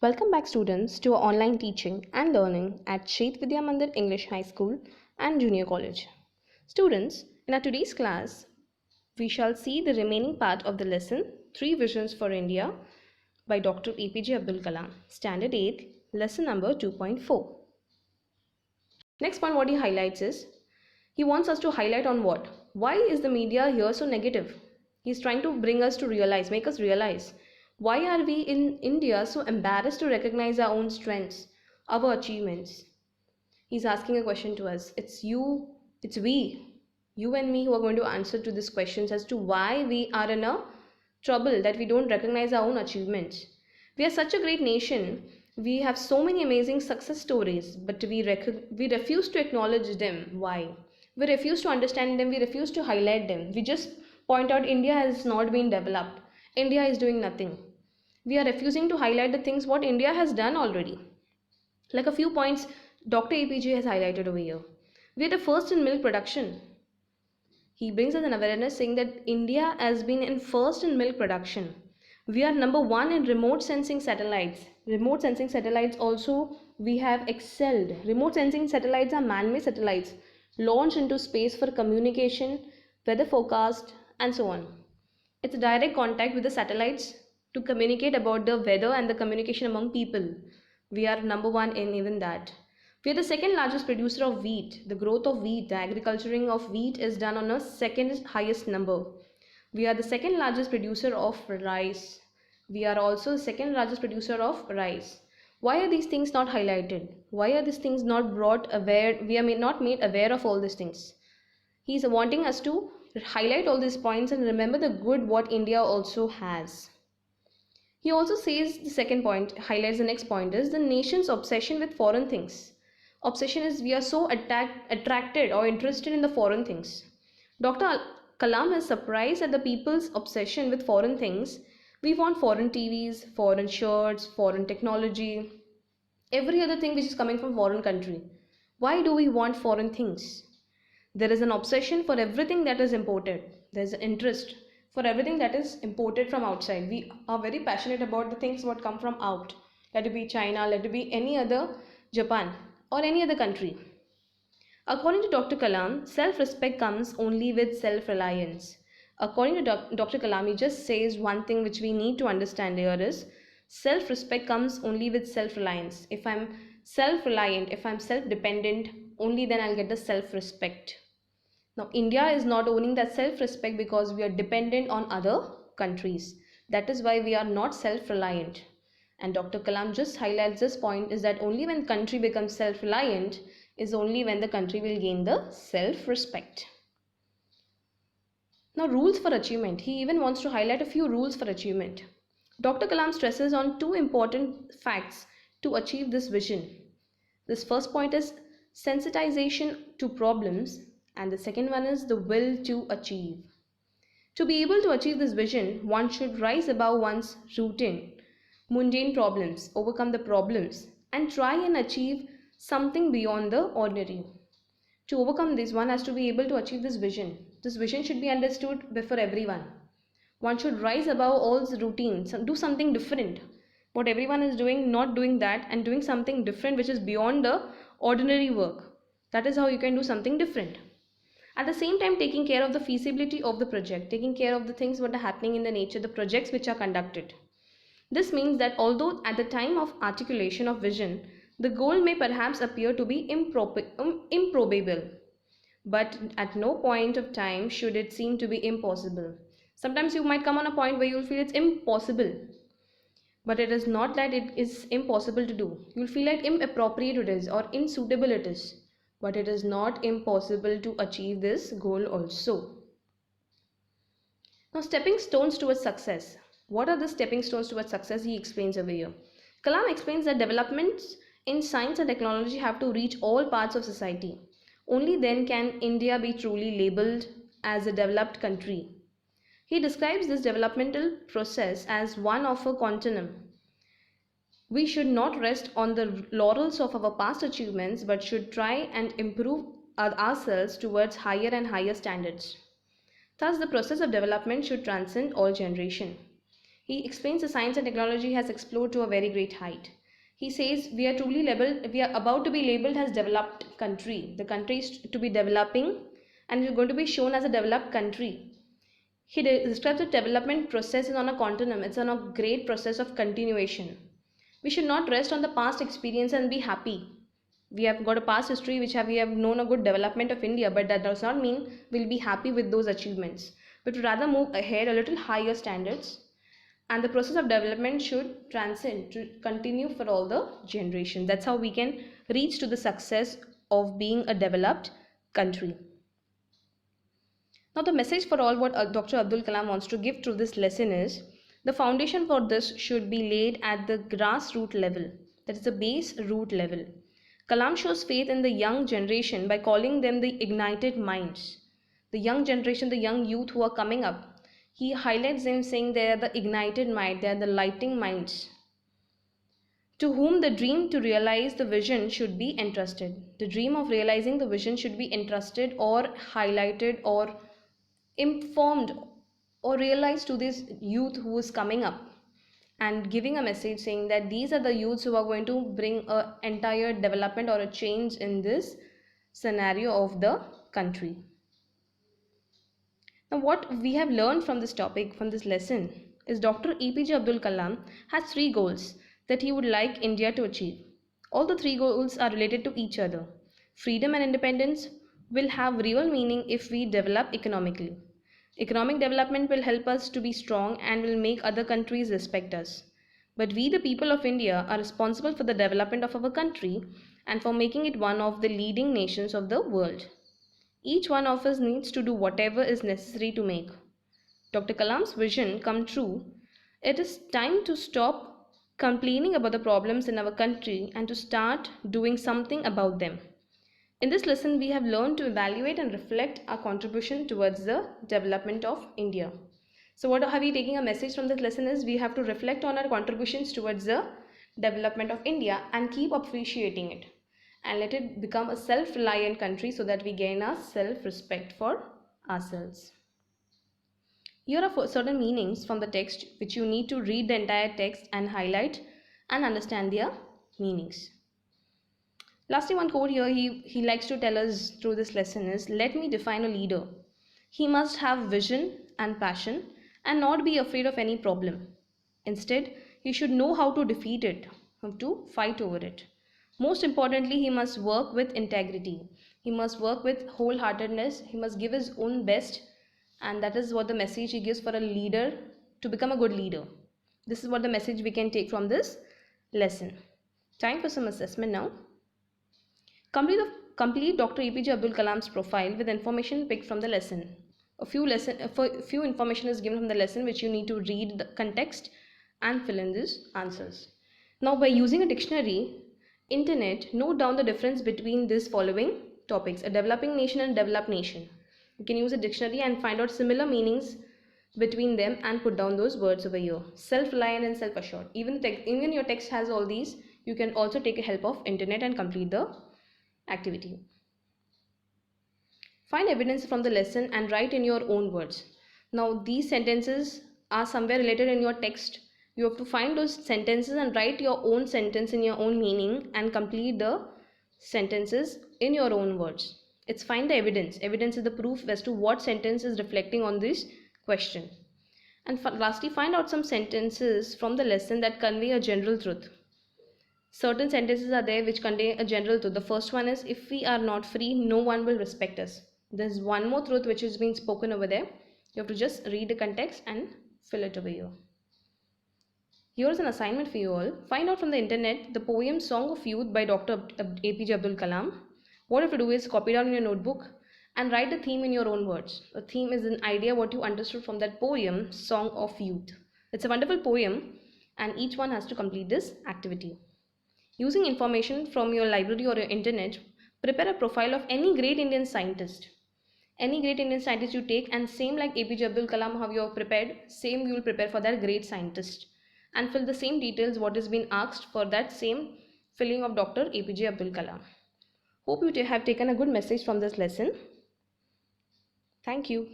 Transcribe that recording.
Welcome back students to our online teaching and learning at Shet Vidya Mandir English High School and Junior College. Students, in our today's class, we shall see the remaining part of the lesson Three Visions for India by Dr. APJ Abdul Kalam, Standard 8, lesson number 2.4. Next point what he highlights is, he wants us to highlight on what? Why is the media here so negative? He's trying to bring us to realize, make us realize, why are we in India so embarrassed to recognize our own strengths, our achievements? He's asking a question to us. It's you, it's we, you and me who are going to answer to these questions as to why we are in a trouble that we don't recognize our own achievements. We are such a great nation. We have so many amazing success stories, but we refuse to acknowledge them. Why? We refuse to understand them. We refuse to highlight them. We just point out India has not been developed. India is doing nothing. We are refusing to highlight the things what India has done already. Like a few points Dr. APJ has highlighted over here. We are the first in milk production. He brings us an awareness saying that India has been in first in milk production. We are number one in remote sensing satellites. Remote sensing satellites also we have excelled. Remote sensing satellites are man-made satellites launched into space for communication, weather forecast and so on. It's a direct contact with the satellites to communicate about the weather and the communication among people. We are number one in even that. We are the second largest producer of wheat. The growth of wheat, the agriculturing of wheat is done on a second highest number. We are the second largest producer of rice. We are also the second largest producer of rice. Why are these things not highlighted? Why are these things not brought aware? We are not made aware of all these things. He is wanting us to highlight all these points and remember the good what India also has. He also says the second point, highlights the next point is the nation's obsession with foreign things. Obsession is we are so attracted or interested in the foreign things. Dr. Kalam is surprised at the people's obsession with foreign things. We want foreign TVs, foreign shirts, foreign technology, every other thing which is coming from foreign country. Why do we want foreign things? There is an obsession for everything that is imported. There is an interest for everything that is imported from outside. We are very passionate about the things what come from out. Let it be China, let it be any other Japan or any other country. According to Dr. Kalam, self-respect comes only with self-reliance. According to Dr. Kalam, he just says one thing which we need to understand here is self-respect comes only with self-reliance. If I'm self-reliant, if I'm self-dependent, only then I'll get the self-respect. Now, India is not owning that self-respect because we are dependent on other countries. That is why we are not self-reliant. And Dr. Kalam just highlights this point is that only when country becomes self-reliant is only when the country will gain the self-respect. Now, rules for achievement. He even wants to highlight a few rules for achievement. Dr. Kalam stresses on two important facts to achieve this vision. This first point is sensitization to problems, and the second one is the will to achieve. To be able to achieve this vision, one should rise above one's routine, mundane problems, overcome the problems, and try and achieve something beyond the ordinary. To overcome this, one has to be able to achieve this vision. This vision should be understood before everyone. One should rise above all the routines, do something different. What everyone is doing, not doing that, and doing something different which is beyond the ordinary work. That is how you can do something different. At the same time, taking care of the feasibility of the project, taking care of the things what are happening in the nature, the projects which are conducted. This means that although at the time of articulation of vision, the goal may perhaps appear to be improbable, but at no point of time should it seem to be impossible. Sometimes you might come on a point where you'll feel it's impossible, but it is not that it is impossible to do. You'll feel like inappropriate it is or unsuitable it is, but it is not impossible to achieve this goal also. Now, stepping stones towards success. What are the stepping stones towards success? He explains over here. Kalam explains that developments in science and technology have to reach all parts of society. Only then can India be truly labeled as a developed country. He describes this developmental process as one of a continuum. We should not rest on the laurels of our past achievements, but should try and improve ourselves towards higher and higher standards. Thus, the process of development should transcend all generation. He explains the science and technology has explored to a very great height. He says we are about to be labeled as developed country. The country is to be developing and we're going to be shown as a developed country. He describes the development process is on a continuum. It's on a great process of continuation. We should not rest on the past experience and be happy. We have got a past history we have known a good development of India, but that does not mean we'll be happy with those achievements. But rather move ahead a little higher standards, and the process of development should transcend to continue for all the generations. That's how we can reach to the success of being a developed country. Now, the message for all what Dr. Abdul Kalam wants to give through this lesson is the foundation for this should be laid at the grassroots level, that is the base root level. Kalam shows faith in the young generation by calling them the ignited minds. The young generation, the young youth who are coming up, he highlights them saying they are the ignited mind, they are the lighting minds, to whom the dream to realize the vision should be entrusted. The dream of realizing the vision should be entrusted or highlighted or informed or realized to this youth who is coming up, and giving a message saying that these are the youths who are going to bring an entire development or a change in this scenario of the country. Now, what we have learned from this topic, from this lesson, is Dr. APJ Abdul Kalam has three goals that he would like India to achieve. All the three goals are related to each other. Freedom and independence will have real meaning if we develop economically. Economic development will help us to be strong and will make other countries respect us. But we, the people of India, are responsible for the development of our country and for making it one of the leading nations of the world. Each one of us needs to do whatever is necessary to make Dr. Kalam's vision come true. It is time to stop complaining about the problems in our country and to start doing something about them. In this lesson, we have learned to evaluate and reflect our contribution towards the development of India. So what are we taking a message from this lesson is we have to reflect on our contributions towards the development of India and keep appreciating it and let it become a self-reliant country so that we gain our self-respect for ourselves. Here are certain meanings from the text which you need to read the entire text and highlight and understand their meanings. Lastly, one quote here he likes to tell us through this lesson is, let me define a leader. He must have vision and passion and not be afraid of any problem. Instead, he should know how to defeat it, how to fight over it. Most importantly, he must work with integrity. He must work with wholeheartedness. He must give his own best, and that is what the message he gives for a leader to become a good leader. This is what the message we can take from this lesson. Time for some assessment now. Complete Dr. APJ Abdul Kalam's profile with information picked from the lesson. A few information is given from the lesson which you need to read the context and fill in these answers. Now, by using a dictionary, internet, note down the difference between these following topics: a developing nation and developed nation. You can use a dictionary and find out similar meanings between them and put down those words over here. Self-reliant and self-assured. Even your text has all these. You can also take a help of internet and complete the activity. Find evidence from the lesson and write in your own words. Now, these sentences are somewhere related in your text. You have to find those sentences and write your own sentence in your own meaning and complete the sentences in your own words. It's find the evidence. Evidence is the proof as to what sentence is reflecting on this question. And lastly, find out some sentences from the lesson that convey a general truth. Certain sentences are there which contain a general truth. The first one is, if we are not free, no one will respect us. There's one more truth which is being spoken over there. You have to just read the context and fill it over here. Here's an assignment for you all. Find out from the internet the poem Song of Youth by Dr. APJ Abdul Kalam. What you have to do is copy down in your notebook and write the theme in your own words. The theme is an idea what you understood from that poem Song of Youth. It's a wonderful poem and each one has to complete this activity. Using information from your library or your internet, prepare a profile of any great Indian scientist. Any great Indian scientist you take, and same like APJ Abdul Kalam how you have prepared, same you will prepare for that great scientist. And fill the same details what is being asked for that same filling of Dr. APJ Abdul Kalam. Hope you have taken a good message from this lesson. Thank you.